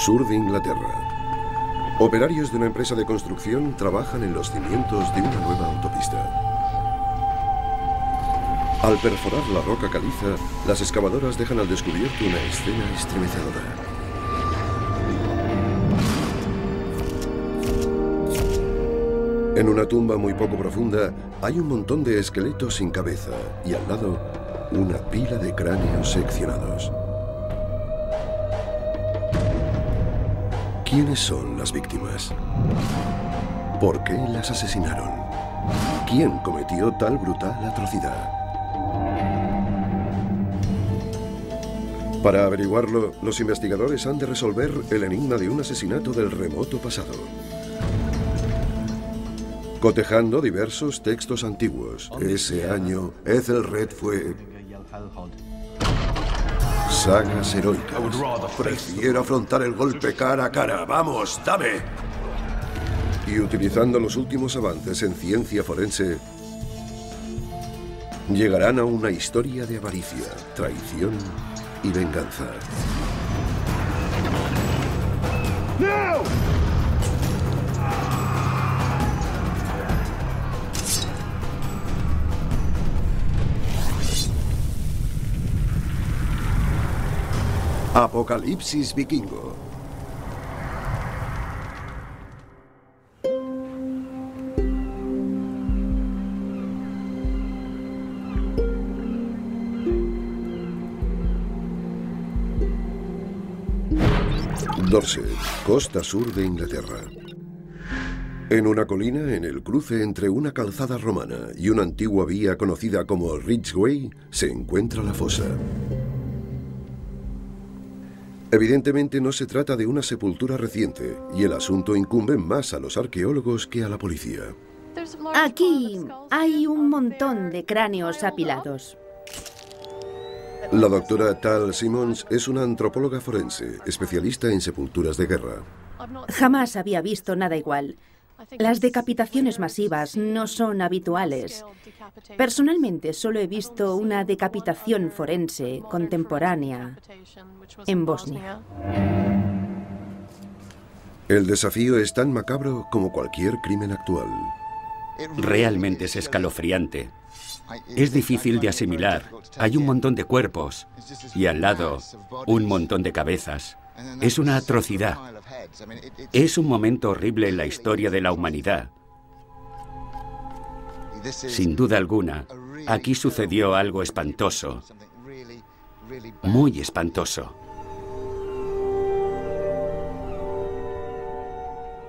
Sur de Inglaterra. Operarios de una empresa de construcción trabajan en los cimientos de una nueva autopista. Al perforar la roca caliza, las excavadoras dejan al descubierto una escena estremecedora. En una tumba muy poco profunda hay un montón de esqueletos sin cabeza y al lado una pila de cráneos seccionados. ¿Quiénes son las víctimas? ¿Por qué las asesinaron? ¿Quién cometió tal brutal atrocidad? Para averiguarlo, los investigadores han de resolver el enigma de un asesinato del remoto pasado. Cotejando diversos textos antiguos. Ese año, Ethelred fue... Sagas heroicas. Prefiero afrontar el golpe cara a cara. ¡Vamos, dame! Y utilizando los últimos avances en ciencia forense, llegarán a una historia de avaricia, traición y venganza. ¡No! Apocalipsis vikingo. Dorset, costa sur de Inglaterra. En una colina, en el cruce entre una calzada romana y una antigua vía conocida como Ridgeway, se encuentra la fosa. Evidentemente no se trata de una sepultura reciente, y el asunto incumbe más a los arqueólogos que a la policía. Aquí hay un montón de cráneos apilados. La doctora Tal Simmons es una antropóloga forense, especialista en sepulturas de guerra. Jamás había visto nada igual. Las decapitaciones masivas no son habituales. Personalmente solo he visto una decapitación forense contemporánea en Bosnia. El desafío es tan macabro como cualquier crimen actual. Realmente es escalofriante. Es difícil de asimilar. Hay un montón de cuerpos y al lado un montón de cabezas. Es una atrocidad. Es un momento horrible en la historia de la humanidad. Sin duda alguna, aquí sucedió algo espantoso. Muy espantoso.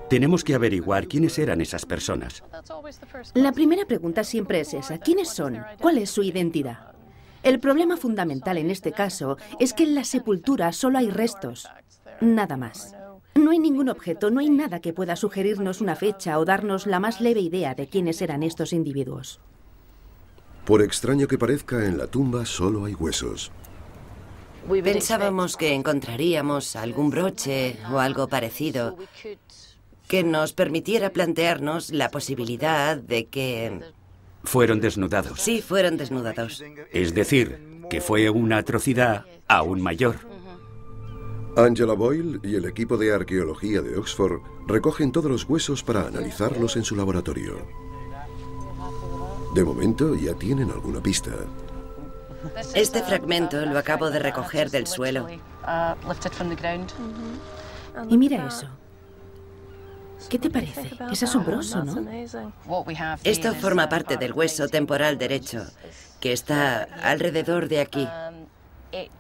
Tenemos que averiguar quiénes eran esas personas. La primera pregunta siempre es esa. ¿Quiénes son? ¿Cuál es su identidad? El problema fundamental en este caso es que en la sepultura solo hay restos. Nada más. No hay ningún objeto, no hay nada que pueda sugerirnos una fecha o darnos la más leve idea de quiénes eran estos individuos. Por extraño que parezca, en la tumba solo hay huesos. Pensábamos que encontraríamos algún broche o algo parecido que nos permitiera plantearnos la posibilidad de que... Fueron desnudados. Sí, fueron desnudados. Es decir, que fue una atrocidad aún mayor. Angela Boyle y el equipo de arqueología de Oxford recogen todos los huesos para analizarlos en su laboratorio. De momento ya tienen alguna pista. Este fragmento lo acabo de recoger del suelo. Y mira eso. ¿Qué te parece? Es asombroso, ¿no? Esto forma parte del hueso temporal derecho, que está alrededor de aquí.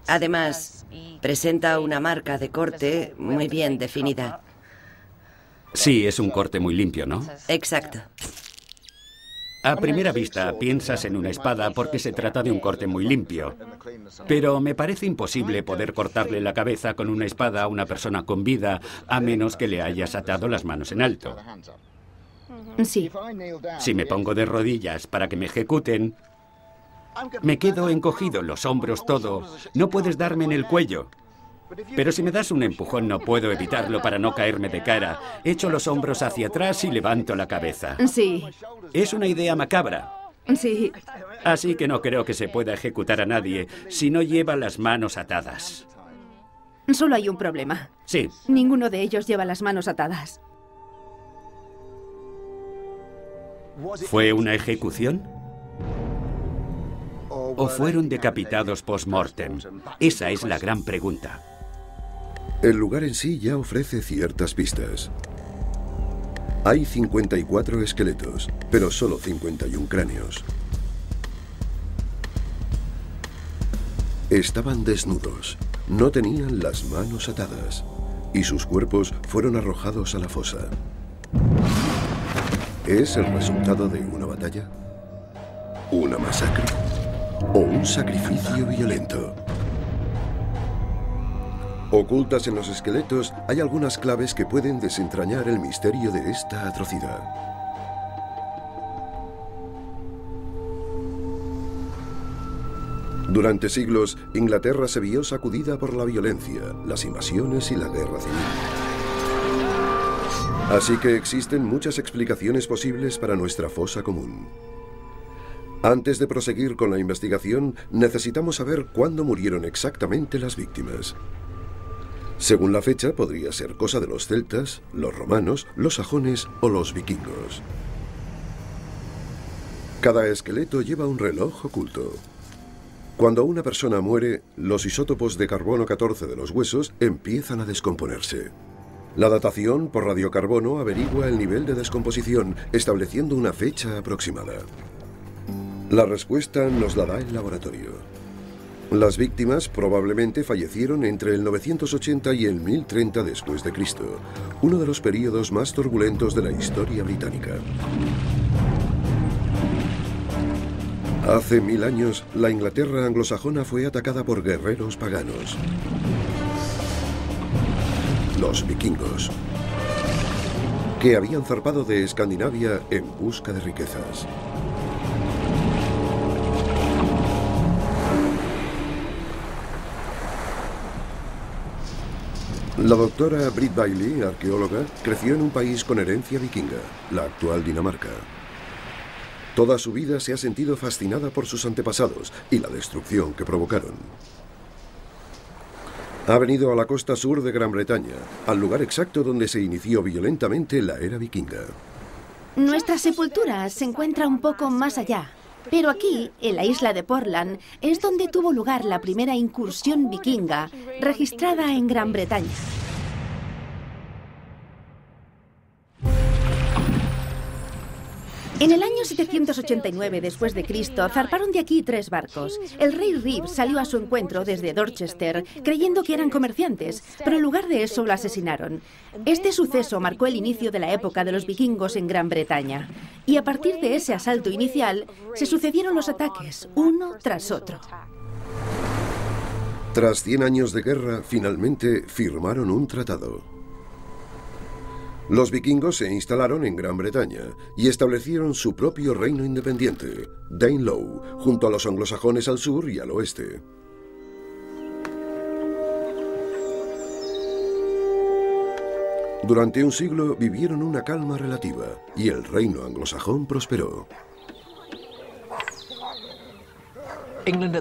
Además, presenta una marca de corte muy bien definida. Sí, es un corte muy limpio, ¿no? Exacto. A primera vista piensas en una espada porque se trata de un corte muy limpio. Pero me parece imposible poder cortarle la cabeza con una espada a una persona con vida, a menos que le hayas atado las manos en alto. Sí. Si me pongo de rodillas para que me ejecuten, me quedo encogido, los hombros todo. No puedes darme en el cuello. Pero si me das un empujón no puedo evitarlo para no caerme de cara. Echo los hombros hacia atrás y levanto la cabeza. Sí. Es una idea macabra. Sí. Así que no creo que se pueda ejecutar a nadie si no lleva las manos atadas. Solo hay un problema. Sí. Ninguno de ellos lleva las manos atadas. ¿Fue una ejecución? ¿O fueron decapitados post-mortem? Esa es la gran pregunta. El lugar en sí ya ofrece ciertas pistas. Hay 54 esqueletos, pero solo 51 cráneos. Estaban desnudos, no tenían las manos atadas, y sus cuerpos fueron arrojados a la fosa. ¿Es el resultado de una batalla? ¿Una masacre? ¿O un sacrificio violento? Ocultas en los esqueletos hay algunas claves que pueden desentrañar el misterio de esta atrocidad. Durante siglos, Inglaterra se vio sacudida por la violencia, las invasiones y la guerra civil. Así que existen muchas explicaciones posibles para nuestra fosa común. Antes de proseguir con la investigación, necesitamos saber cuándo murieron exactamente las víctimas. Según la fecha, podría ser cosa de los celtas, los romanos, los sajones o los vikingos. Cada esqueleto lleva un reloj oculto. Cuando una persona muere, los isótopos de carbono 14 de los huesos empiezan a descomponerse. La datación por radiocarbono averigua el nivel de descomposición, estableciendo una fecha aproximada. La respuesta nos la da el laboratorio. Las víctimas probablemente fallecieron entre el 980 y el 1030 después de Cristo, uno de los períodos más turbulentos de la historia británica. Hace 1000 años, la Inglaterra anglosajona fue atacada por guerreros paganos. Los vikingos, que habían zarpado de Escandinavia en busca de riquezas. La doctora Britt Bailey, arqueóloga, creció en un país con herencia vikinga, la actual Dinamarca. Toda su vida se ha sentido fascinada por sus antepasados y la destrucción que provocaron. Ha venido a la costa sur de Gran Bretaña, al lugar exacto donde se inició violentamente la era vikinga. Nuestra sepultura se encuentra un poco más allá, pero aquí, en la isla de Portland, es donde tuvo lugar la primera incursión vikinga registrada en Gran Bretaña. En el año 789 después de Cristo zarparon de aquí 3 barcos. El rey Rib salió a su encuentro desde Dorchester creyendo que eran comerciantes, pero en lugar de eso lo asesinaron. Este suceso marcó el inicio de la época de los vikingos en Gran Bretaña. Y a partir de ese asalto inicial se sucedieron los ataques, uno tras otro. Tras 100 años de guerra, finalmente firmaron un tratado. Los vikingos se instalaron en Gran Bretaña y establecieron su propio reino independiente, Danelaw, junto a los anglosajones al sur y al oeste. Durante un siglo vivieron una calma relativa y el reino anglosajón prosperó.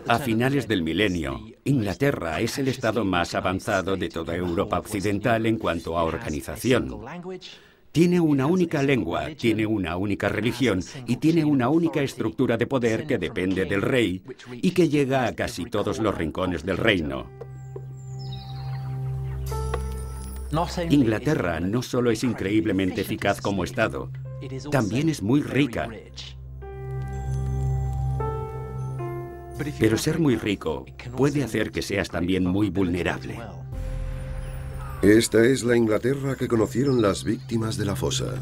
A finales del milenio, Inglaterra es el estado más avanzado de toda Europa occidental en cuanto a organización. Tiene una única lengua, tiene una única religión y tiene una única estructura de poder que depende del rey y que llega a casi todos los rincones del reino. Inglaterra no solo es increíblemente eficaz como estado, también es muy rica. Pero ser muy rico puede hacer que seas también muy vulnerable. Esta es la Inglaterra que conocieron las víctimas de la fosa.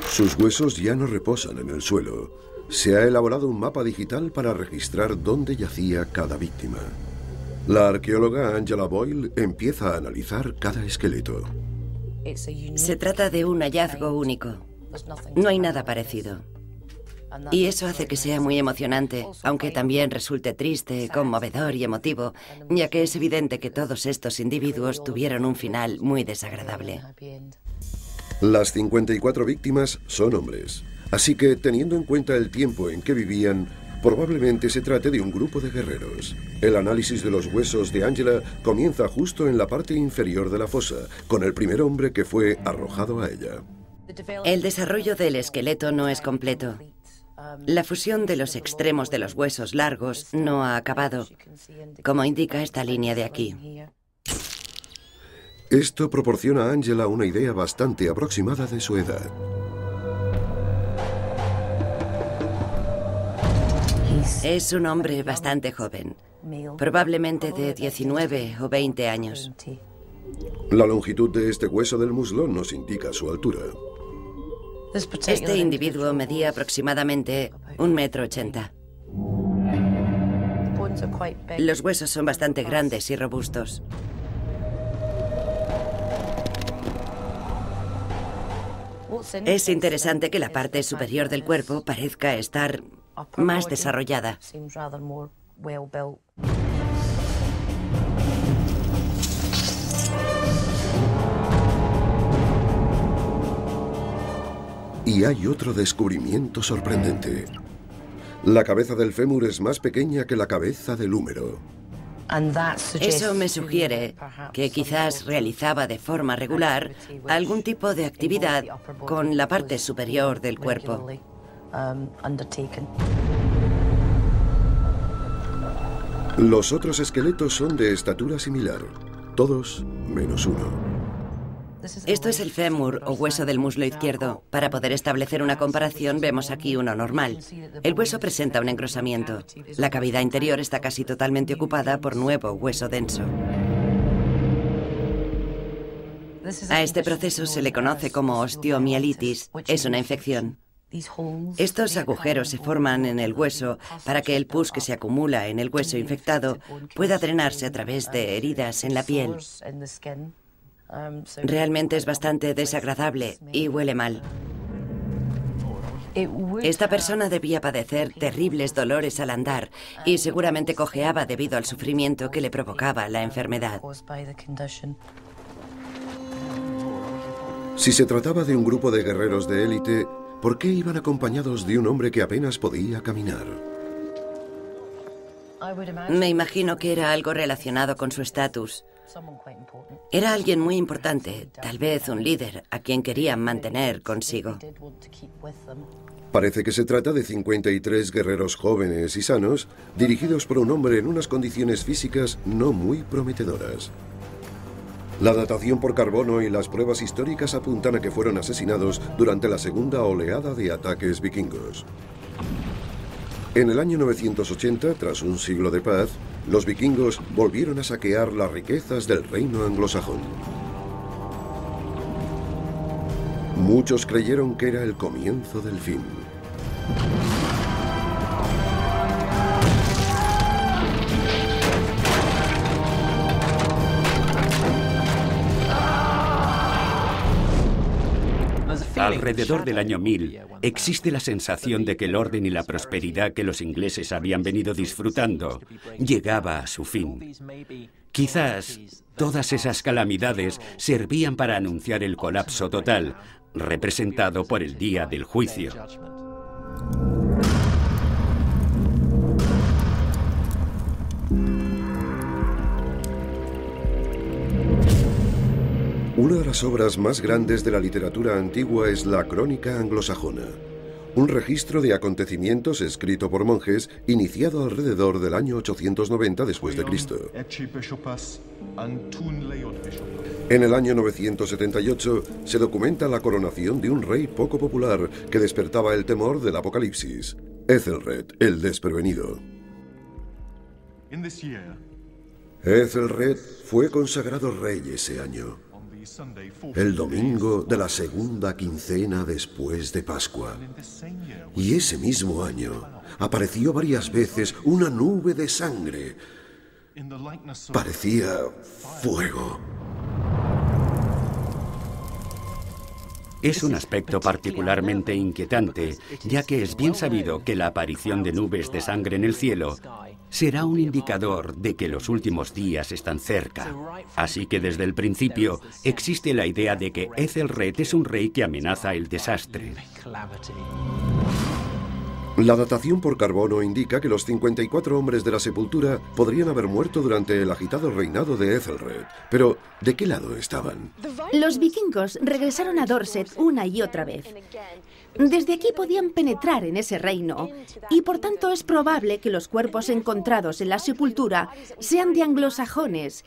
Sus huesos ya no reposan en el suelo. Se ha elaborado un mapa digital para registrar dónde yacía cada víctima. La arqueóloga Angela Boyle empieza a analizar cada esqueleto. Se trata de un hallazgo único. No hay nada parecido. Y eso hace que sea muy emocionante, aunque también resulte triste, conmovedor y emotivo, ya que es evidente que todos estos individuos tuvieron un final muy desagradable. Las 54 víctimas son hombres, así que teniendo en cuenta el tiempo en que vivían, Probablemente se trate de un grupo de guerreros. El análisis de los huesos de Angela comienza justo en la parte inferior de la fosa, con el primer hombre que fue arrojado a ella. El desarrollo del esqueleto no es completo. La fusión de los extremos de los huesos largos no ha acabado, como indica esta línea de aquí. Esto proporciona a Angela una idea bastante aproximada de su edad. Es un hombre bastante joven, probablemente de 19 o 20 años. La longitud de este hueso del muslo nos indica su altura. Este individuo medía aproximadamente 1,80 m. Los huesos son bastante grandes y robustos. Es interesante que la parte superior del cuerpo parezca estar más desarrollada. Y hay otro descubrimiento sorprendente. La cabeza del fémur es más pequeña que la cabeza del húmero. Eso me sugiere que quizás realizaba de forma regular algún tipo de actividad con la parte superior del cuerpo. Los otros esqueletos son de estatura similar, todos menos uno. Esto es el fémur o hueso del muslo izquierdo. Para poder establecer una comparación vemos aquí uno normal. El hueso presenta un engrosamiento. La cavidad interior está casi totalmente ocupada por nuevo hueso denso. A este proceso se le conoce como osteomielitis. Es una infección. Estos agujeros se forman en el hueso para que el pus que se acumula en el hueso infectado pueda drenarse a través de heridas en la piel. Realmente es bastante desagradable y huele mal. Esta persona debía padecer terribles dolores al andar y seguramente cojeaba debido al sufrimiento que le provocaba la enfermedad. Si se trataba de un grupo de guerreros de élite, ¿por qué iban acompañados de un hombre que apenas podía caminar? Me imagino que era algo relacionado con su estatus. Era alguien muy importante, tal vez un líder a quien querían mantener consigo. Parece que se trata de 53 guerreros jóvenes y sanos, dirigidos por un hombre en unas condiciones físicas no muy prometedoras. La datación por carbono y las pruebas históricas apuntan a que fueron asesinados durante la segunda oleada de ataques vikingos. En el año 980, tras un siglo de paz, los vikingos volvieron a saquear las riquezas del reino anglosajón. Muchos creyeron que era el comienzo del fin. Alrededor del año 1000 existe la sensación de que el orden y la prosperidad que los ingleses habían venido disfrutando llegaba a su fin. Quizás todas esas calamidades servían para anunciar el colapso total, representado por el día del juicio. Una de las obras más grandes de la literatura antigua es la Crónica anglosajona, un registro de acontecimientos escrito por monjes iniciado alrededor del año 890 después de Cristo. En el año 978 se documenta la coronación de un rey poco popular que despertaba el temor del apocalipsis, Ethelred, el desprevenido. Ethelred fue consagrado rey ese año, el domingo de la segunda quincena después de Pascua. Y ese mismo año apareció varias veces una nube de sangre. Parecía fuego. Es un aspecto particularmente inquietante, ya que es bien sabido que la aparición de nubes de sangre en el cielo será un indicador de que los últimos días están cerca. Así que desde el principio existe la idea de que Ethelred es un rey que amenaza el desastre. La datación por carbono indica que los 54 hombres de la sepultura podrían haber muerto durante el agitado reinado de Ethelred. Pero, ¿de qué lado estaban? Los vikingos regresaron a Dorset una y otra vez. Desde aquí podían penetrar en ese reino, y por tanto es probable que los cuerpos encontrados en la sepultura sean de anglosajones,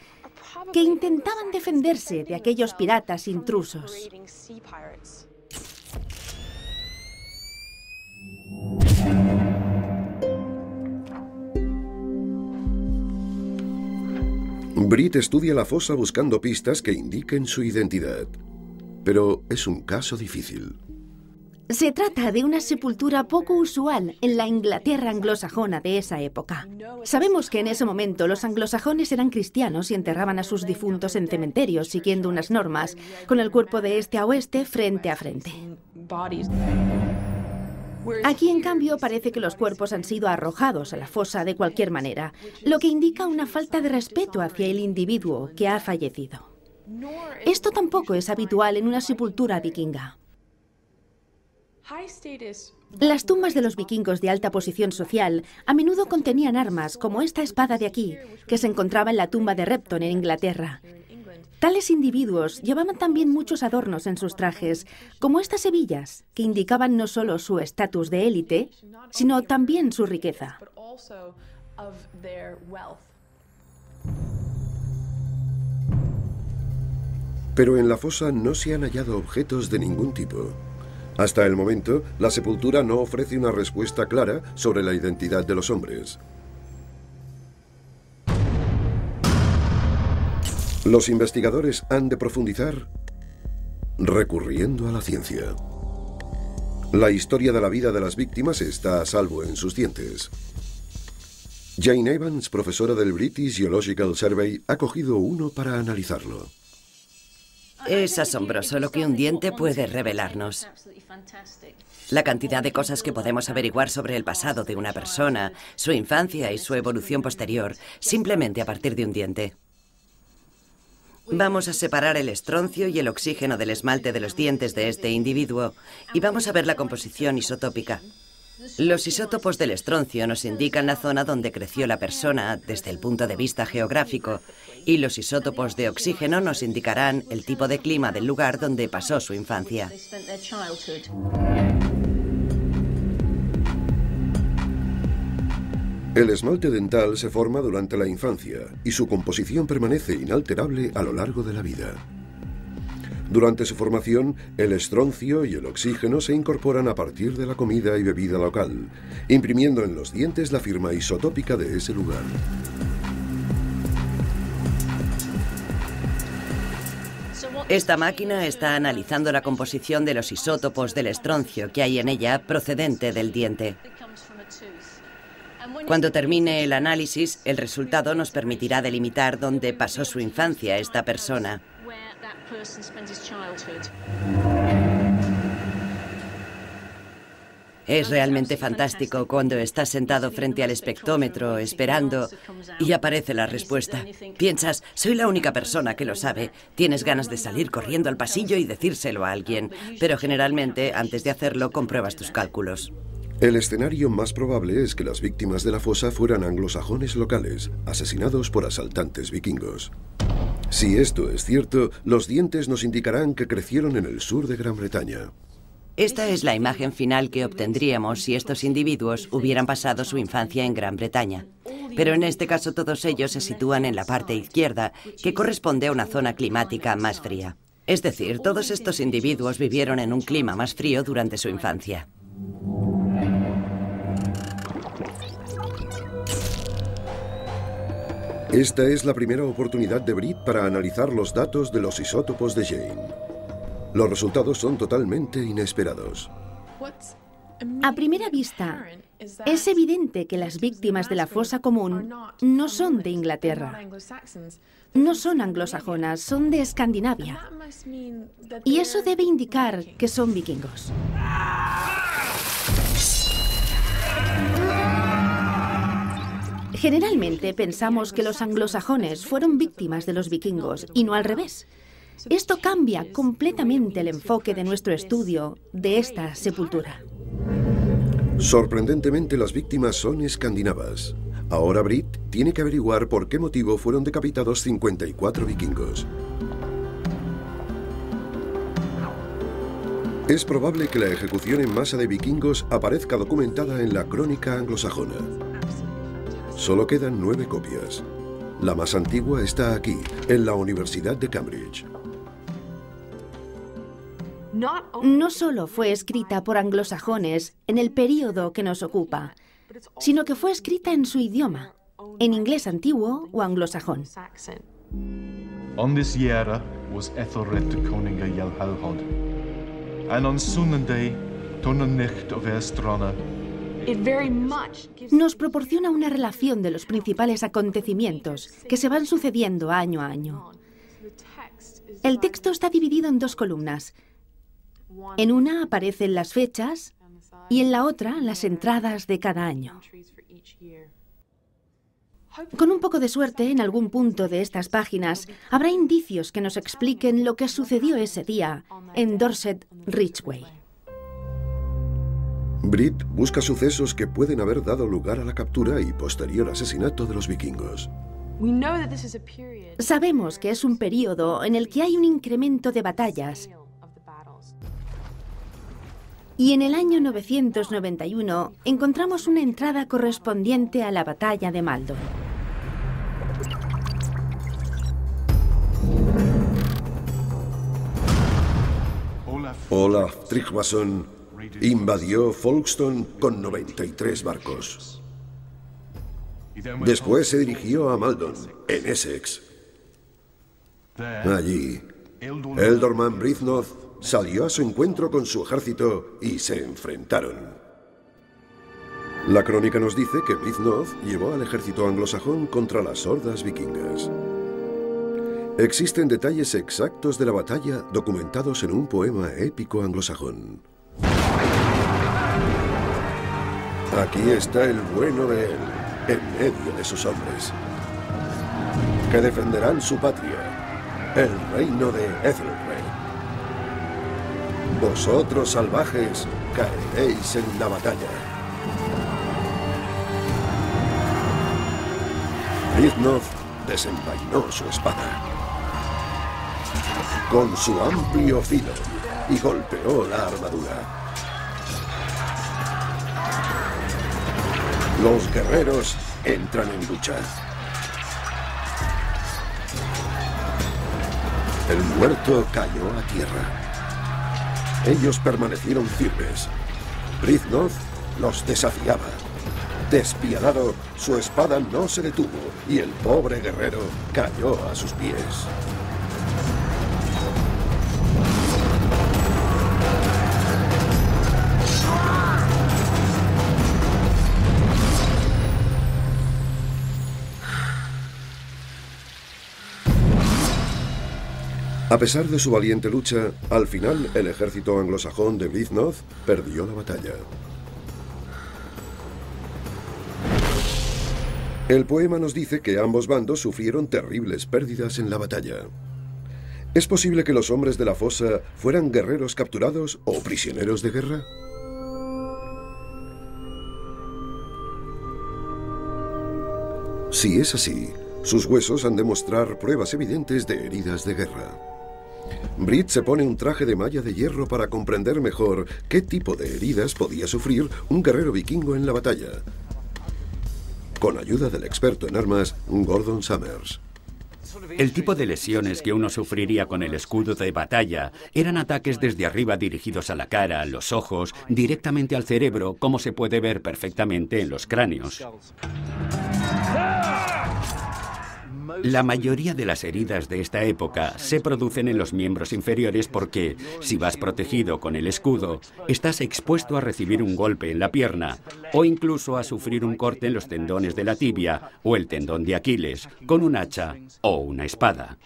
que intentaban defenderse de aquellos piratas intrusos. Brit estudia la fosa buscando pistas que indiquen su identidad. Pero es un caso difícil. Se trata de una sepultura poco usual en la Inglaterra anglosajona de esa época. Sabemos que en ese momento los anglosajones eran cristianos y enterraban a sus difuntos en cementerios siguiendo unas normas, con el cuerpo de este a oeste, frente a frente. Aquí, en cambio, parece que los cuerpos han sido arrojados a la fosa de cualquier manera, lo que indica una falta de respeto hacia el individuo que ha fallecido. Esto tampoco es habitual en una sepultura vikinga. Las tumbas de los vikingos de alta posición social a menudo contenían armas, como esta espada de aquí, que se encontraba en la tumba de Repton en Inglaterra. Tales individuos llevaban también muchos adornos en sus trajes, como estas hebillas, que indicaban no solo su estatus de élite, sino también su riqueza. Pero en la fosa no se han hallado objetos de ningún tipo. Hasta el momento, la sepultura no ofrece una respuesta clara sobre la identidad de los hombres. Los investigadores han de profundizar recurriendo a la ciencia. La historia de la vida de las víctimas está a salvo en sus dientes. Jane Evans, profesora del British Geological Survey, ha cogido uno para analizarlo. Es asombroso lo que un diente puede revelarnos. La cantidad de cosas que podemos averiguar sobre el pasado de una persona, su infancia y su evolución posterior, simplemente a partir de un diente. Vamos a separar el estroncio y el oxígeno del esmalte de los dientes de este individuo y vamos a ver la composición isotópica. Los isótopos del estroncio nos indican la zona donde creció la persona desde el punto de vista geográfico y los isótopos de oxígeno nos indicarán el tipo de clima del lugar donde pasó su infancia. El esmalte dental se forma durante la infancia y su composición permanece inalterable a lo largo de la vida. Durante su formación, el estroncio y el oxígeno se incorporan a partir de la comida y bebida local, imprimiendo en los dientes la firma isotópica de ese lugar. Esta máquina está analizando la composición de los isótopos del estroncio que hay en ella procedente del diente. Cuando termine el análisis, el resultado nos permitirá delimitar dónde pasó su infancia esta persona. Es realmente fantástico cuando estás sentado frente al espectrómetro esperando y aparece la respuesta. Piensas, soy la única persona que lo sabe. Tienes ganas de salir corriendo al pasillo y decírselo a alguien, pero generalmente antes de hacerlo compruebas tus cálculos. El escenario más probable es que las víctimas de la fosa fueran anglosajones locales, asesinados por asaltantes vikingos. Si esto es cierto, los dientes nos indicarán que crecieron en el sur de Gran Bretaña. Esta es la imagen final que obtendríamos si estos individuos hubieran pasado su infancia en Gran Bretaña. Pero en este caso todos ellos se sitúan en la parte izquierda, que corresponde a una zona climática más fría. Es decir, todos estos individuos vivieron en un clima más frío durante su infancia. Esta es la primera oportunidad de Brit para analizar los datos de los isótopos de Jane. Los resultados son totalmente inesperados. A primera vista, es evidente que las víctimas de la fosa común no son de Inglaterra. No son anglosajonas, son de Escandinavia. Y eso debe indicar que son vikingos. Generalmente pensamos que los anglosajones fueron víctimas de los vikingos y no al revés. Esto cambia completamente el enfoque de nuestro estudio de esta sepultura. Sorprendentemente, las víctimas son escandinavas. Ahora Britt tiene que averiguar por qué motivo fueron decapitados 54 vikingos. Es probable que la ejecución en masa de vikingos aparezca documentada en la crónica anglosajona. Solo quedan 9 copias. La más antigua está aquí, en la Universidad de Cambridge. No solo fue escrita por anglosajones en el período que nos ocupa, sino que fue escrita en su idioma, en inglés antiguo o anglosajón. On this jæra was Ethelred to Koninga Jelhalhod, and on Sunday Tonnecht of Estrona. Nos proporciona una relación de los principales acontecimientos que se van sucediendo año a año. El texto está dividido en 2 columnas. En una aparecen las fechas y en la otra las entradas de cada año. Con un poco de suerte, en algún punto de estas páginas habrá indicios que nos expliquen lo que sucedió ese día en Dorset Ridgeway. Britt busca sucesos que pueden haber dado lugar a la captura y posterior asesinato de los vikingos. Sabemos que es un período en el que hay un incremento de batallas. Y en el año 991 encontramos una entrada correspondiente a la batalla de Maldon. Olaf Tryggvason invadió Folkestone con 93 barcos. Después se dirigió a Maldon, en Essex. Allí, Ealdorman Brythnoth salió a su encuentro con su ejército y se enfrentaron. La crónica nos dice que Brythnoth llevó al ejército anglosajón contra las hordas vikingas. Existen detalles exactos de la batalla documentados en un poema épico anglosajón. Aquí está el bueno de él, en medio de sus hombres, que defenderán su patria, el reino de Ethelred. Vosotros, salvajes, caeréis en la batalla. Brythnoth desenvainó su espada con su amplio filo y golpeó la armadura. Los guerreros entran en lucha. El muerto cayó a tierra. Ellos permanecieron firmes. Brythnoth los desafiaba. Despiadado, su espada no se detuvo y el pobre guerrero cayó a sus pies. A pesar de su valiente lucha, al final el ejército anglosajón de Brythnoth perdió la batalla. El poema nos dice que ambos bandos sufrieron terribles pérdidas en la batalla. ¿Es posible que los hombres de la fosa fueran guerreros capturados o prisioneros de guerra? Si es así, sus huesos han de mostrar pruebas evidentes de heridas de guerra. Britt se pone un traje de malla de hierro para comprender mejor qué tipo de heridas podía sufrir un guerrero vikingo en la batalla, con ayuda del experto en armas, Gordon Summers. El tipo de lesiones que uno sufriría con el escudo de batalla eran ataques desde arriba dirigidos a la cara, los ojos, directamente al cerebro, como se puede ver perfectamente en los cráneos. La mayoría de las heridas de esta época se producen en los miembros inferiores porque, si vas protegido con el escudo, estás expuesto a recibir un golpe en la pierna o incluso a sufrir un corte en los tendones de la tibia o el tendón de Aquiles con un hacha o una espada.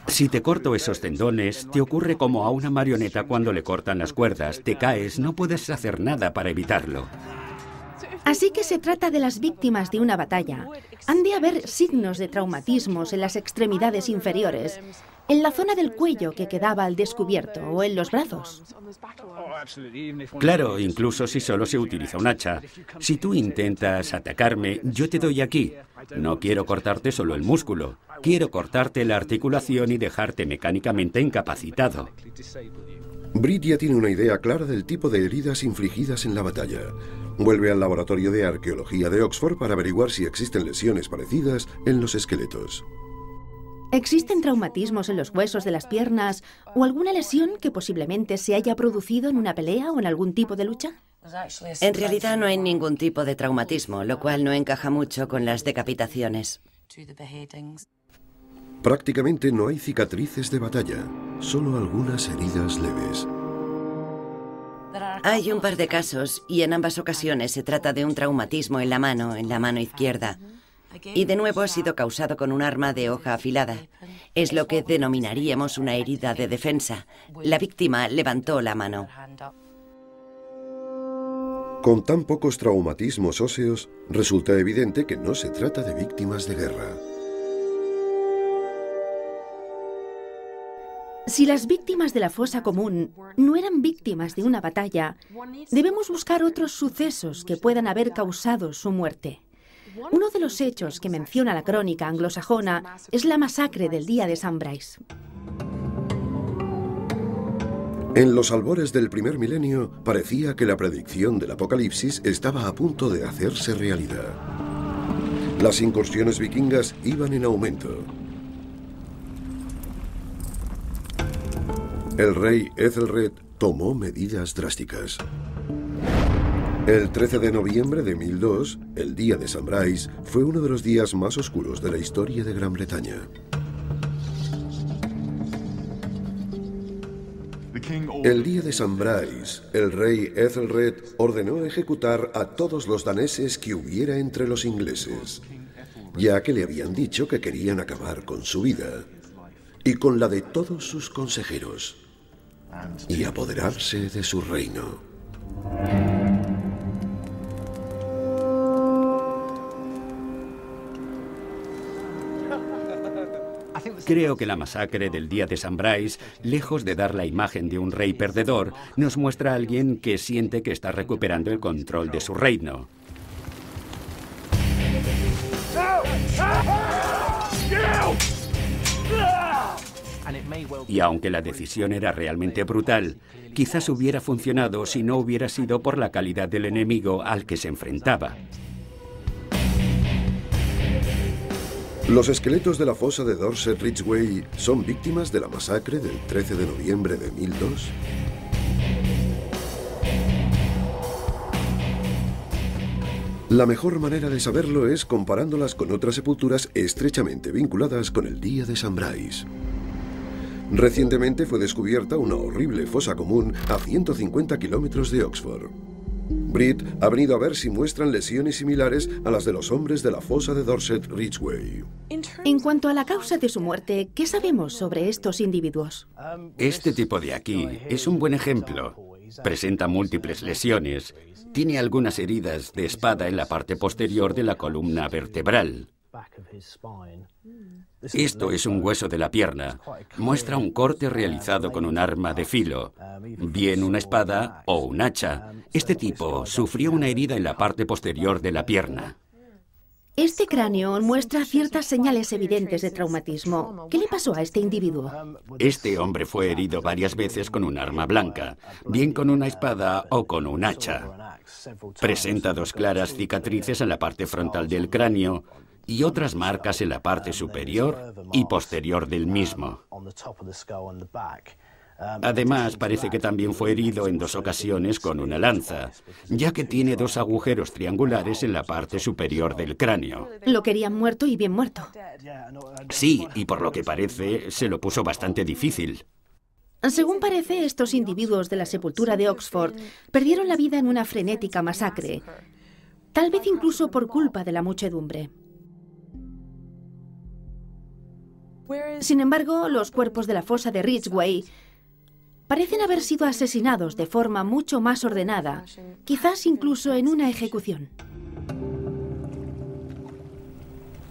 Si te corto esos tendones, te ocurre como a una marioneta cuando le cortan las cuerdas. Te caes, no puedes hacer nada para evitarlo. Así que se trata de las víctimas de una batalla. Han de haber signos de traumatismos en las extremidades inferiores En la zona del cuello que quedaba al descubierto o en los brazos. Claro, incluso si solo se utiliza un hacha. Si tú intentas atacarme, yo te doy aquí. No quiero cortarte solo el músculo. Quiero cortarte la articulación y dejarte mecánicamente incapacitado. Britt ya tiene una idea clara del tipo de heridas infligidas en la batalla. Vuelve al laboratorio de arqueología de Oxford para averiguar si existen lesiones parecidas en los esqueletos. ¿Existen traumatismos en los huesos de las piernas o alguna lesión que posiblemente se haya producido en una pelea o en algún tipo de lucha? En realidad no hay ningún tipo de traumatismo, lo cual no encaja mucho con las decapitaciones. Prácticamente no hay cicatrices de batalla, solo algunas heridas leves. Hay un par de casos y en ambas ocasiones se trata de un traumatismo en la mano izquierda. Y de nuevo ha sido causado con un arma de hoja afilada. Es lo que denominaríamos una herida de defensa. La víctima levantó la mano. Con tan pocos traumatismos óseos, resulta evidente que no se trata de víctimas de guerra. Si las víctimas de la fosa común no eran víctimas de una batalla, debemos buscar otros sucesos que puedan haber causado su muerte. Uno de los hechos que menciona la crónica anglosajona es la masacre del día de St. Brice. En los albores del primer milenio, parecía que la predicción del apocalipsis estaba a punto de hacerse realidad. Las incursiones vikingas iban en aumento. El rey Ethelred tomó medidas drásticas. El 13 de noviembre de 1002, el día de St. Brice, fue uno de los días más oscuros de la historia de Gran Bretaña. El día de St. Brice, el rey Ethelred ordenó ejecutar a todos los daneses que hubiera entre los ingleses, ya que le habían dicho que querían acabar con su vida y con la de todos sus consejeros y apoderarse de su reino. Creo que la masacre del día de St. Brice, lejos de dar la imagen de un rey perdedor, nos muestra a alguien que siente que está recuperando el control de su reino. Y aunque la decisión era realmente brutal, quizás hubiera funcionado si no hubiera sido por la calidad del enemigo al que se enfrentaba. Los esqueletos de la fosa de Dorset Ridgeway son víctimas de la masacre del 13 de noviembre de 1002. La mejor manera de saberlo es comparándolas con otras sepulturas estrechamente vinculadas con el día de St. Brice. Recientemente fue descubierta una horrible fosa común a 150 kilómetros de Oxford. Britt ha venido a ver si muestran lesiones similares a las de los hombres de la fosa de Dorset Ridgeway. En cuanto a la causa de su muerte, ¿qué sabemos sobre estos individuos? Este tipo de aquí es un buen ejemplo. Presenta múltiples lesiones. Tiene algunas heridas de espada en la parte posterior de la columna vertebral. Esto es un hueso de la pierna. Muestra un corte realizado con un arma de filo, bien una espada o un hacha. Este tipo sufrió una herida en la parte posterior de la pierna. Este cráneo muestra ciertas señales evidentes de traumatismo. ¿Qué le pasó a este individuo? Este hombre fue herido varias veces con un arma blanca, bien con una espada o con un hacha. Presenta dos claras cicatrices en la parte frontal del cráneo y otras marcas en la parte superior y posterior del mismo. Además, parece que también fue herido en 2 ocasiones con una lanza, ya que tiene 2 agujeros triangulares en la parte superior del cráneo. Lo querían muerto y bien muerto. Sí, y por lo que parece, se lo puso bastante difícil. Según parece, estos individuos de la sepultura de Oxford perdieron la vida en una frenética masacre, tal vez incluso por culpa de la muchedumbre. Sin embargo, los cuerpos de la fosa de Ridgeway parecen haber sido asesinados de forma mucho más ordenada, quizás incluso en una ejecución.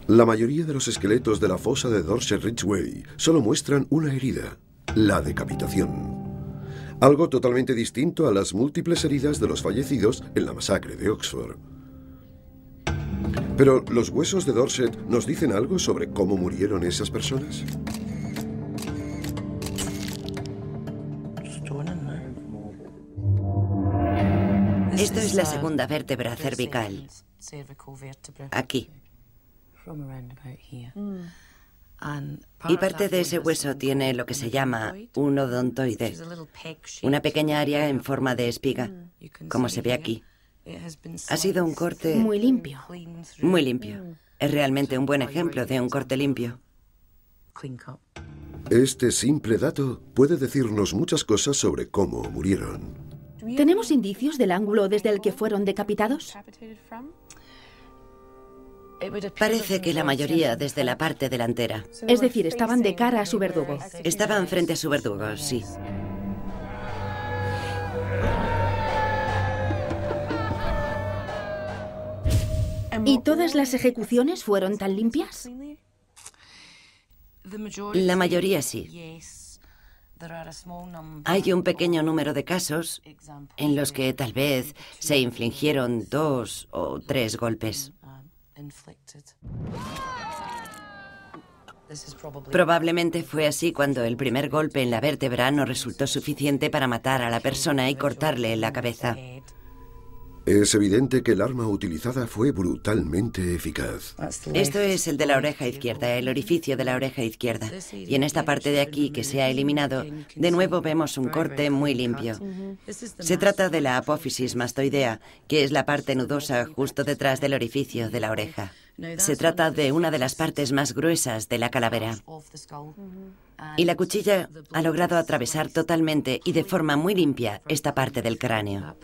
La mayoría de los esqueletos de la fosa de Dorset Ridgeway solo muestran una herida, la decapitación. Algo totalmente distinto a las múltiples heridas de los fallecidos en la masacre de Oxford. Pero, ¿los huesos de Dorset nos dicen algo sobre cómo murieron esas personas? Esto es la segunda vértebra cervical. Aquí. Y parte de ese hueso tiene lo que se llama un odontoide, una pequeña área en forma de espiga, como se ve aquí. Ha sido un corte... Muy limpio. Muy limpio. Es realmente un buen ejemplo de un corte limpio. Este simple dato puede decirnos muchas cosas sobre cómo murieron. ¿Tenemos indicios del ángulo desde el que fueron decapitados? Parece que la mayoría desde la parte delantera. Es decir, estaban de cara a su verdugo. Estaban frente a su verdugo, sí. ¿Y todas las ejecuciones fueron tan limpias? La mayoría sí. Hay un pequeño número de casos en los que tal vez se infligieron 2 o 3 golpes. Probablemente fue así cuando el primer golpe en la vértebra no resultó suficiente para matar a la persona y cortarle la cabeza. Es evidente que el arma utilizada fue brutalmente eficaz. Esto es el de la oreja izquierda, el orificio de la oreja izquierda. Y en esta parte de aquí que se ha eliminado, de nuevo vemos un corte muy limpio. Se trata de la apófisis mastoidea, que es la parte nudosa justo detrás del orificio de la oreja. Se trata de una de las partes más gruesas de la calavera. Y la cuchilla ha logrado atravesar totalmente y de forma muy limpia esta parte del cráneo.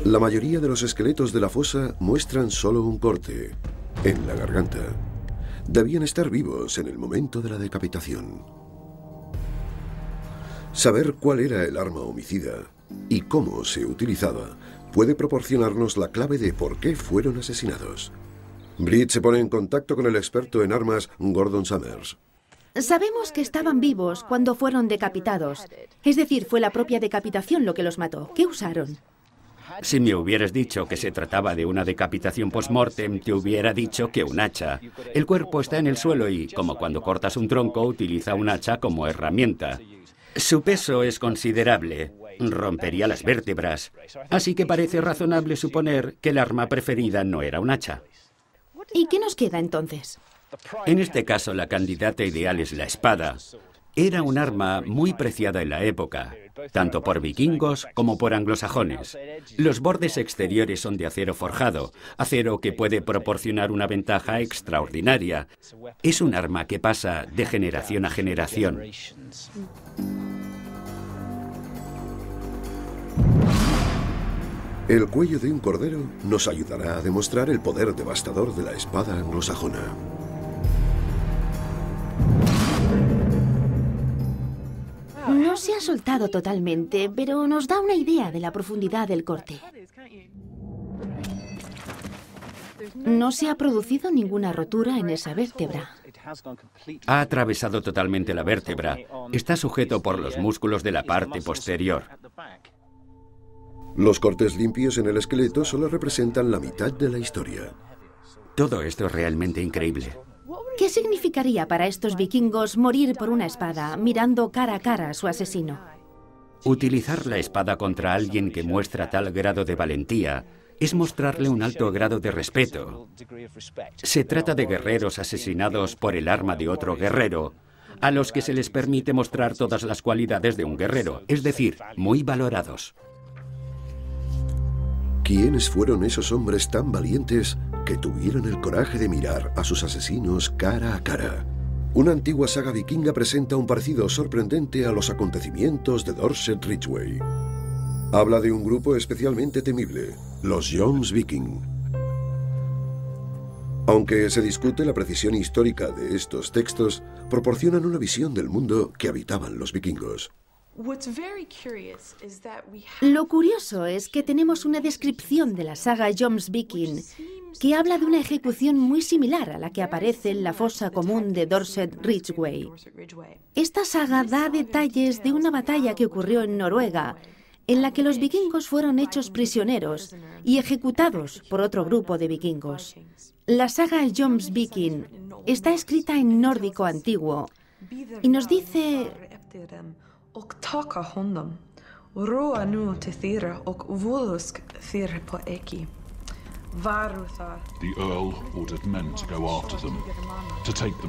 La mayoría de los esqueletos de la fosa muestran solo un corte, en la garganta. Debían estar vivos en el momento de la decapitación. Saber cuál era el arma homicida y cómo se utilizaba puede proporcionarnos la clave de por qué fueron asesinados. Britt se pone en contacto con el experto en armas, Gordon Summers. Sabemos que estaban vivos cuando fueron decapitados. Es decir, fue la propia decapitación lo que los mató. ¿Qué usaron? Si me hubieras dicho que se trataba de una decapitación post-mortem, te hubiera dicho que un hacha. El cuerpo está en el suelo y, como cuando cortas un tronco, utiliza un hacha como herramienta. Su peso es considerable. Rompería las vértebras. Así que parece razonable suponer que el arma preferida no era un hacha. ¿Y qué nos queda entonces? En este caso, la candidata ideal es la espada. Era un arma muy preciada en la época, tanto por vikingos como por anglosajones. Los bordes exteriores son de acero forjado, acero que puede proporcionar una ventaja extraordinaria. Es un arma que pasa de generación a generación. El cuello de un cordero nos ayudará a demostrar el poder devastador de la espada anglosajona. No se ha soltado totalmente, pero nos da una idea de la profundidad del corte. No se ha producido ninguna rotura en esa vértebra. Ha atravesado totalmente la vértebra. Está sujeto por los músculos de la parte posterior. Los cortes limpios en el esqueleto solo representan la mitad de la historia. Todo esto es realmente increíble. ¿Qué significaría para estos vikingos morir por una espada, mirando cara a cara a su asesino? Utilizar la espada contra alguien que muestra tal grado de valentía es mostrarle un alto grado de respeto. Se trata de guerreros asesinados por el arma de otro guerrero, a los que se les permite mostrar todas las cualidades de un guerrero, es decir, muy valorados. ¿Quiénes fueron esos hombres tan valientes que tuvieron el coraje de mirar a sus asesinos cara a cara? Una antigua saga vikinga presenta un parecido sorprendente a los acontecimientos de Dorset Ridgeway. Habla de un grupo especialmente temible, los Jomsviking. Aunque se discute la precisión histórica de estos textos, proporcionan una visión del mundo que habitaban los vikingos. Lo curioso es que tenemos una descripción de la saga Jomsviking que habla de una ejecución muy similar a la que aparece en la fosa común de Dorset Ridgway. Esta saga da detalles de una batalla que ocurrió en Noruega, en la que los vikingos fueron hechos prisioneros y ejecutados por otro grupo de vikingos. La saga Jomsviking está escrita en nórdico antiguo y nos dice...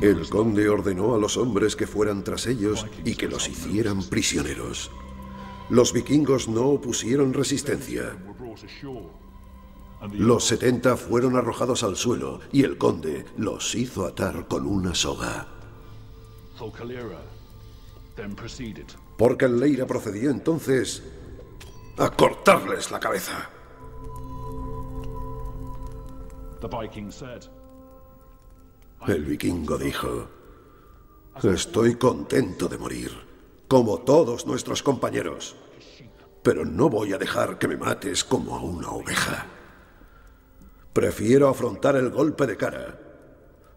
El conde ordenó a los hombres que fueran tras ellos y que los hicieran prisioneros. Los vikingos no opusieron resistencia. Los 70 fueron arrojados al suelo y el conde los hizo atar con una soga. Thorkelleira procedió entonces a cortarles la cabeza. El vikingo dijo: estoy contento de morir, como todos nuestros compañeros, pero no voy a dejar que me mates como a una oveja. Prefiero afrontar el golpe de cara.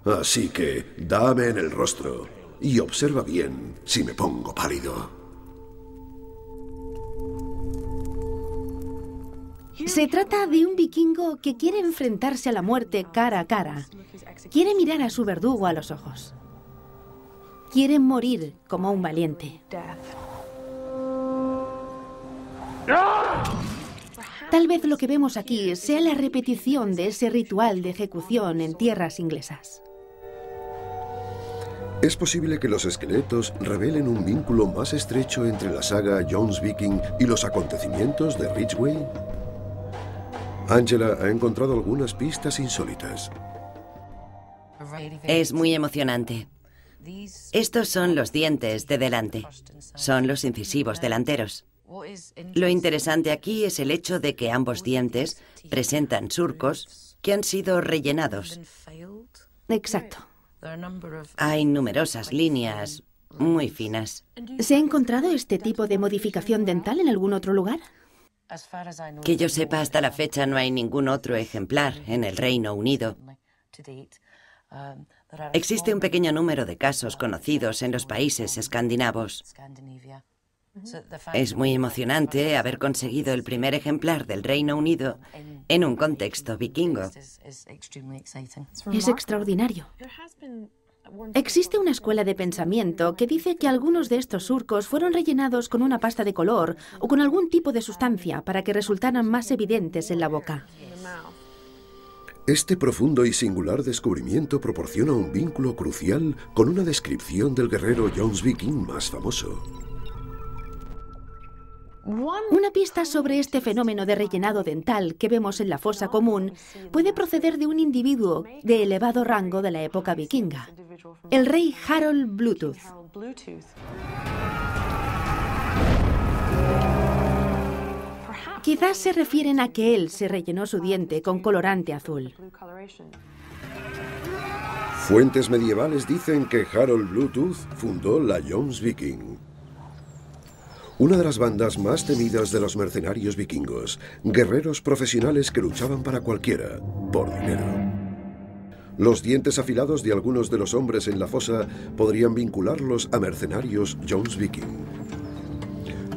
Así que dame en el rostro y observa bien si me pongo pálido. Se trata de un vikingo que quiere enfrentarse a la muerte cara a cara. Quiere mirar a su verdugo a los ojos. Quiere morir como un valiente. Tal vez lo que vemos aquí sea la repetición de ese ritual de ejecución en tierras inglesas. Es posible que los esqueletos revelen un vínculo más estrecho entre la saga Jomsviking y los acontecimientos de Ridgway. Angela ha encontrado algunas pistas insólitas. Es muy emocionante. Estos son los dientes de delante. Son los incisivos delanteros. Lo interesante aquí es el hecho de que ambos dientes presentan surcos que han sido rellenados. Exacto. Hay numerosas líneas muy finas. ¿Se ha encontrado este tipo de modificación dental en algún otro lugar? Que yo sepa, hasta la fecha no hay ningún otro ejemplar en el Reino Unido. Existe un pequeño número de casos conocidos en los países escandinavos. Es muy emocionante haber conseguido el primer ejemplar del Reino Unido en un contexto vikingo. Es extraordinario. Existe una escuela de pensamiento que dice que algunos de estos surcos fueron rellenados con una pasta de color o con algún tipo de sustancia para que resultaran más evidentes en la boca. Este profundo y singular descubrimiento proporciona un vínculo crucial con una descripción del guerrero Jomsviking más famoso. Una pista sobre este fenómeno de rellenado dental que vemos en la fosa común puede proceder de un individuo de elevado rango de la época vikinga, el rey Harold Bluetooth. Quizás se refieren a que él se rellenó su diente con colorante azul. Fuentes medievales dicen que Harold Bluetooth fundó la Jomsviking, una de las bandas más temidas de los mercenarios vikingos, guerreros profesionales que luchaban para cualquiera, por dinero. Los dientes afilados de algunos de los hombres en la fosa podrían vincularlos a mercenarios Jomsviking.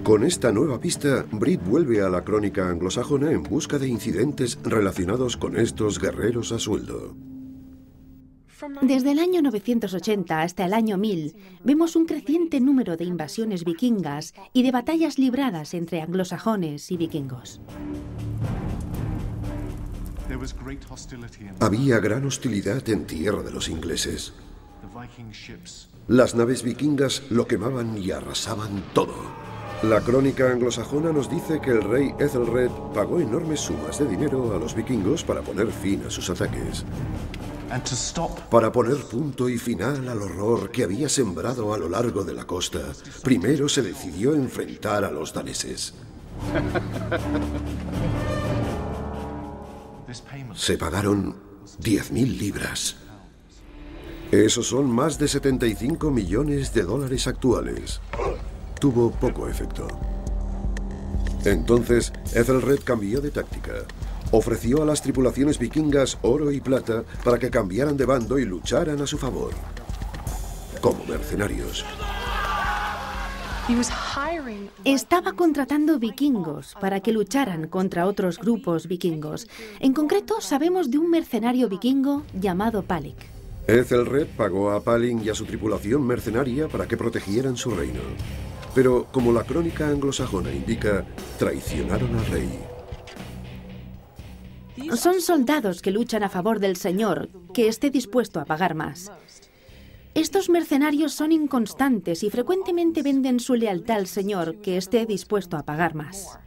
Con esta nueva pista, Britt vuelve a la crónica anglosajona en busca de incidentes relacionados con estos guerreros a sueldo. Desde el año 980 hasta el año 1000, vemos un creciente número de invasiones vikingas y de batallas libradas entre anglosajones y vikingos. Había gran hostilidad en tierra de los ingleses. Las naves vikingas lo quemaban y arrasaban todo. La crónica anglosajona nos dice que el rey Ethelred pagó enormes sumas de dinero a los vikingos para poner fin a sus ataques. Para poner punto y final al horror que había sembrado a lo largo de la costa, primero se decidió enfrentar a los daneses. Se pagaron 10.000 libras. Esos son más de 75 millones de dólares actuales. Tuvo poco efecto. Entonces, Ethelred cambió de táctica. Ofreció a las tripulaciones vikingas oro y plata para que cambiaran de bando y lucharan a su favor, como mercenarios. Estaba contratando vikingos para que lucharan contra otros grupos vikingos. En concreto, sabemos de un mercenario vikingo llamado Pálig. Ethelred pagó a Palin y a su tripulación mercenaria para que protegieran su reino. Pero, como la crónica anglosajona indica, traicionaron al rey. Son soldados que luchan a favor del señor, que esté dispuesto a pagar más. Estos mercenarios son inconstantes y frecuentemente venden su lealtad al señor, que esté dispuesto a pagar más.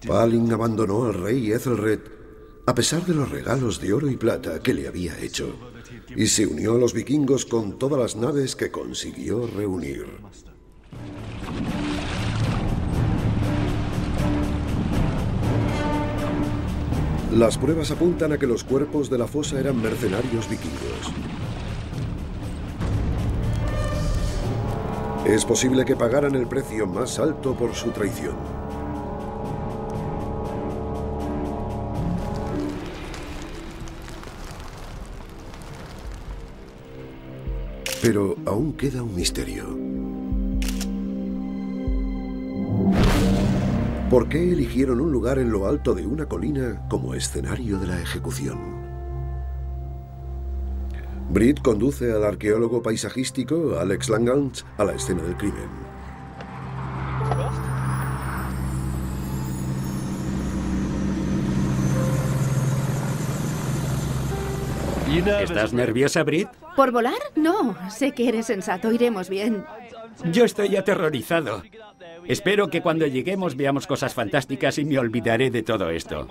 Palin abandonó al rey Ethelred a pesar de los regalos de oro y plata que le había hecho, y se unió a los vikingos con todas las naves que consiguió reunir. Las pruebas apuntan a que los cuerpos de la fosa eran mercenarios vikingos. Es posible que pagaran el precio más alto por su traición. Pero aún queda un misterio. ¿Por qué eligieron un lugar en lo alto de una colina como escenario de la ejecución? Britt conduce al arqueólogo paisajístico Alex Langans a la escena del crimen. ¿Estás nerviosa, Britt? ¿Por volar? No, sé que eres sensato, iremos bien. Yo estoy aterrorizado. Espero que cuando lleguemos veamos cosas fantásticas y me olvidaré de todo esto.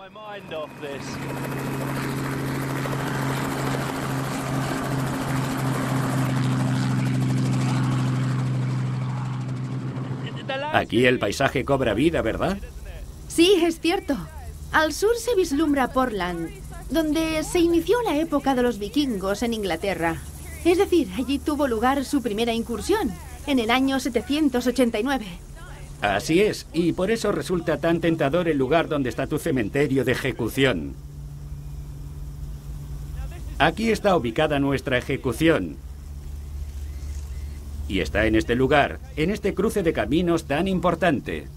Aquí el paisaje cobra vida, ¿verdad? Sí, es cierto. Al sur se vislumbra Portland, donde se inició la época de los vikingos en Inglaterra. Es decir, allí tuvo lugar su primera incursión, en el año 789. Así es, y por eso resulta tan tentador el lugar donde está tu cementerio de ejecución. Aquí está ubicada nuestra ejecución. Y está en este lugar, en este cruce de caminos tan importante.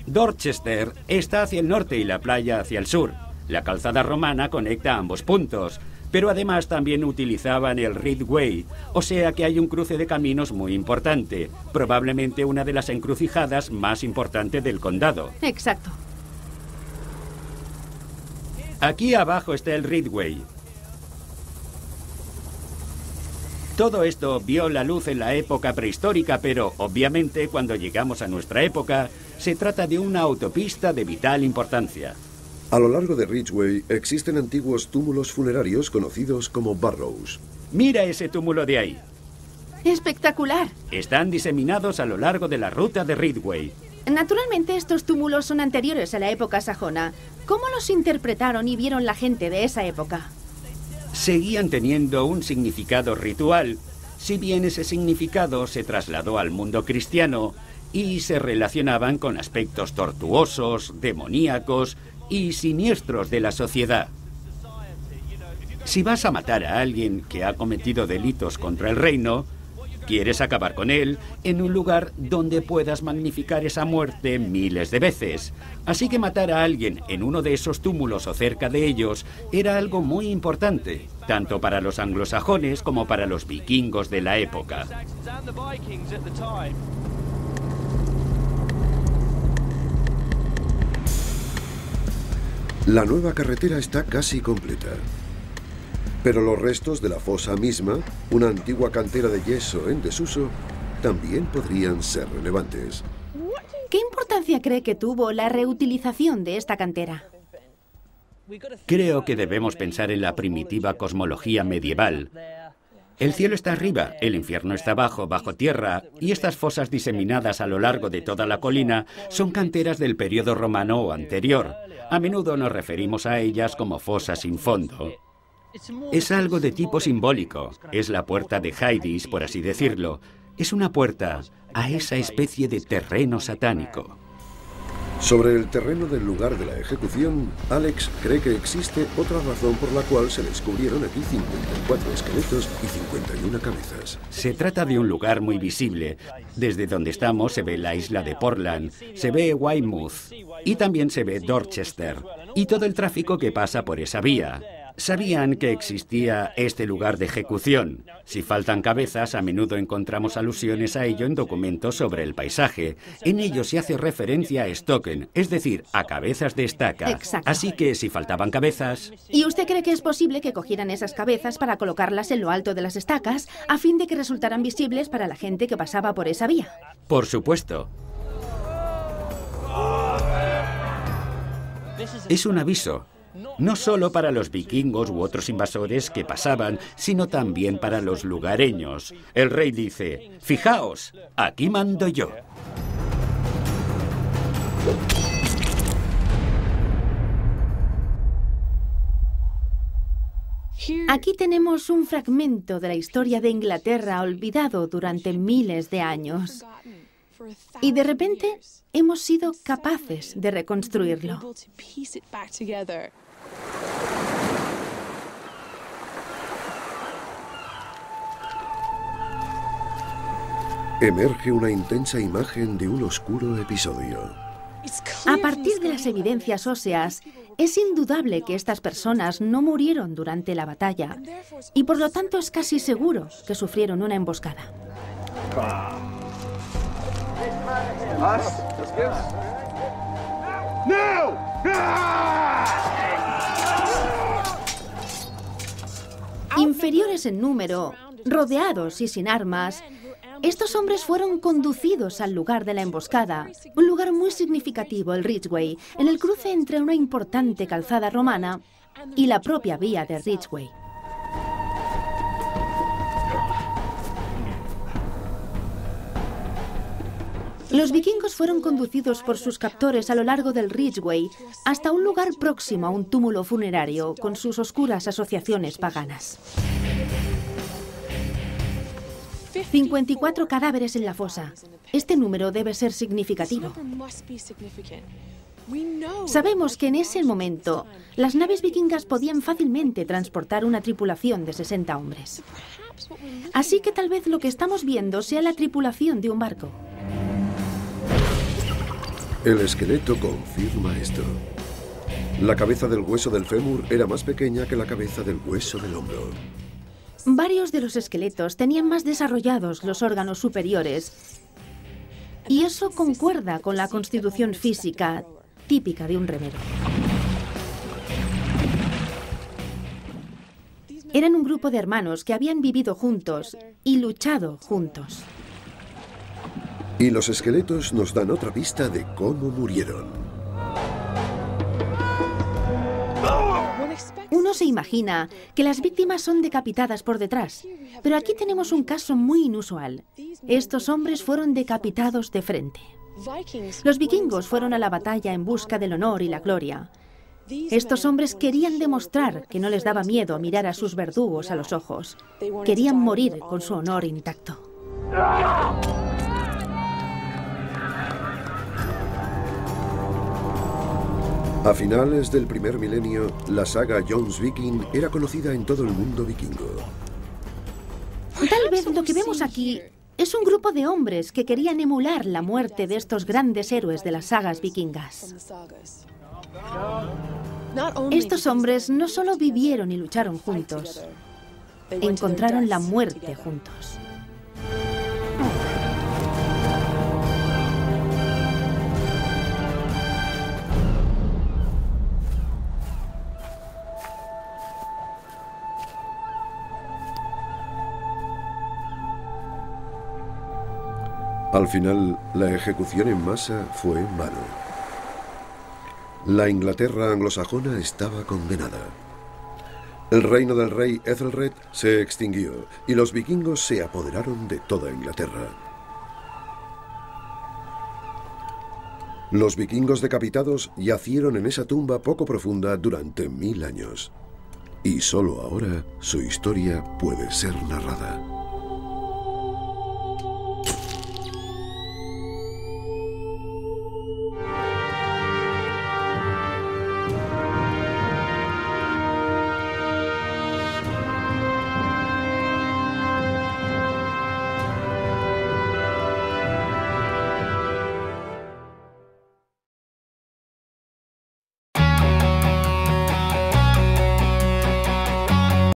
Dorchester está hacia el norte y la playa hacia el sur. La calzada romana conecta ambos puntos, pero además también utilizaban el Ridgeway, o sea que hay un cruce de caminos muy importante, probablemente una de las encrucijadas más importantes del condado. Exacto. Aquí abajo está el Ridgeway. Todo esto vio la luz en la época prehistórica, pero obviamente cuando llegamos a nuestra época, se trata de una autopista de vital importancia. A lo largo de Ridgeway existen antiguos túmulos funerarios conocidos como barrows. Mira ese túmulo de ahí. ¡Espectacular! Están diseminados a lo largo de la ruta de Ridgeway. Naturalmente estos túmulos son anteriores a la época sajona. ¿Cómo los interpretaron y vieron la gente de esa época? Seguían teniendo un significado ritual, si bien ese significado se trasladó al mundo cristiano y se relacionaban con aspectos tortuosos, demoníacos y siniestros de la sociedad. Si vas a matar a alguien que ha cometido delitos contra el reino, quieres acabar con él en un lugar donde puedas magnificar esa muerte miles de veces. Así que matar a alguien en uno de esos túmulos o cerca de ellos era algo muy importante, tanto para los anglosajones como para los vikingos de la época. La nueva carretera está casi completa. Pero los restos de la fosa misma, una antigua cantera de yeso en desuso, también podrían ser relevantes. ¿Qué importancia cree que tuvo la reutilización de esta cantera? Creo que debemos pensar en la primitiva cosmología medieval. El cielo está arriba, el infierno está abajo, bajo tierra, y estas fosas diseminadas a lo largo de toda la colina son canteras del periodo romano o anterior. A menudo nos referimos a ellas como fosas sin fondo. Es algo de tipo simbólico. Es la puerta de Hades, por así decirlo. Es una puerta a esa especie de terreno satánico. Sobre el terreno del lugar de la ejecución, Alex cree que existe otra razón por la cual se descubrieron aquí 54 esqueletos y 51 cabezas. Se trata de un lugar muy visible. Desde donde estamos se ve la isla de Portland, se ve Weymouth y también se ve Dorchester y todo el tráfico que pasa por esa vía. Sabían que existía este lugar de ejecución. Si faltan cabezas, a menudo encontramos alusiones a ello en documentos sobre el paisaje. En ellos se hace referencia a Stoken, es decir, a cabezas de estaca. Exacto. Así que si faltaban cabezas... ¿Y usted cree que es posible que cogieran esas cabezas para colocarlas en lo alto de las estacas a fin de que resultaran visibles para la gente que pasaba por esa vía? Por supuesto. Es un aviso. No solo para los vikingos u otros invasores que pasaban, sino también para los lugareños. El rey dice, fijaos, aquí mando yo. Aquí tenemos un fragmento de la historia de Inglaterra olvidado durante miles de años. Y de repente hemos sido capaces de reconstruirlo. Emerge una intensa imagen de un oscuro episodio. A partir de las evidencias óseas, es indudable que estas personas no murieron durante la batalla y por lo tanto es casi seguro que sufrieron una emboscada. Inferiores en número, rodeados y sin armas, estos hombres fueron conducidos al lugar de la emboscada, un lugar muy significativo, el Ridgeway, en el cruce entre una importante calzada romana y la propia vía de Ridgeway. Los vikingos fueron conducidos por sus captores a lo largo del Ridgeway hasta un lugar próximo a un túmulo funerario con sus oscuras asociaciones paganas. 54 cadáveres en la fosa. Este número debe ser significativo. Sabemos que en ese momento las naves vikingas podían fácilmente transportar una tripulación de 60 hombres. Así que tal vez lo que estamos viendo sea la tripulación de un barco. El esqueleto confirma esto. La cabeza del hueso del fémur era más pequeña que la cabeza del hueso del hombro. Varios de los esqueletos tenían más desarrollados los órganos superiores y eso concuerda con la constitución física típica de un remero. Eran un grupo de hermanos que habían vivido juntos y luchado juntos. Y los esqueletos nos dan otra pista de cómo murieron. Uno se imagina que las víctimas son decapitadas por detrás, pero aquí tenemos un caso muy inusual. Estos hombres fueron decapitados de frente. Los vikingos fueron a la batalla en busca del honor y la gloria. Estos hombres querían demostrar que no les daba miedo mirar a sus verdugos a los ojos. Querían morir con su honor intacto. A finales del primer milenio, la saga Jomsviking era conocida en todo el mundo vikingo. Tal vez lo que vemos aquí es un grupo de hombres que querían emular la muerte de estos grandes héroes de las sagas vikingas. Estos hombres no solo vivieron y lucharon juntos, encontraron la muerte juntos. Al final, la ejecución en masa fue en vano. La Inglaterra anglosajona estaba condenada. El reino del rey Ethelred se extinguió y los vikingos se apoderaron de toda Inglaterra. Los vikingos decapitados yacieron en esa tumba poco profunda durante 1000 años. Y solo ahora su historia puede ser narrada.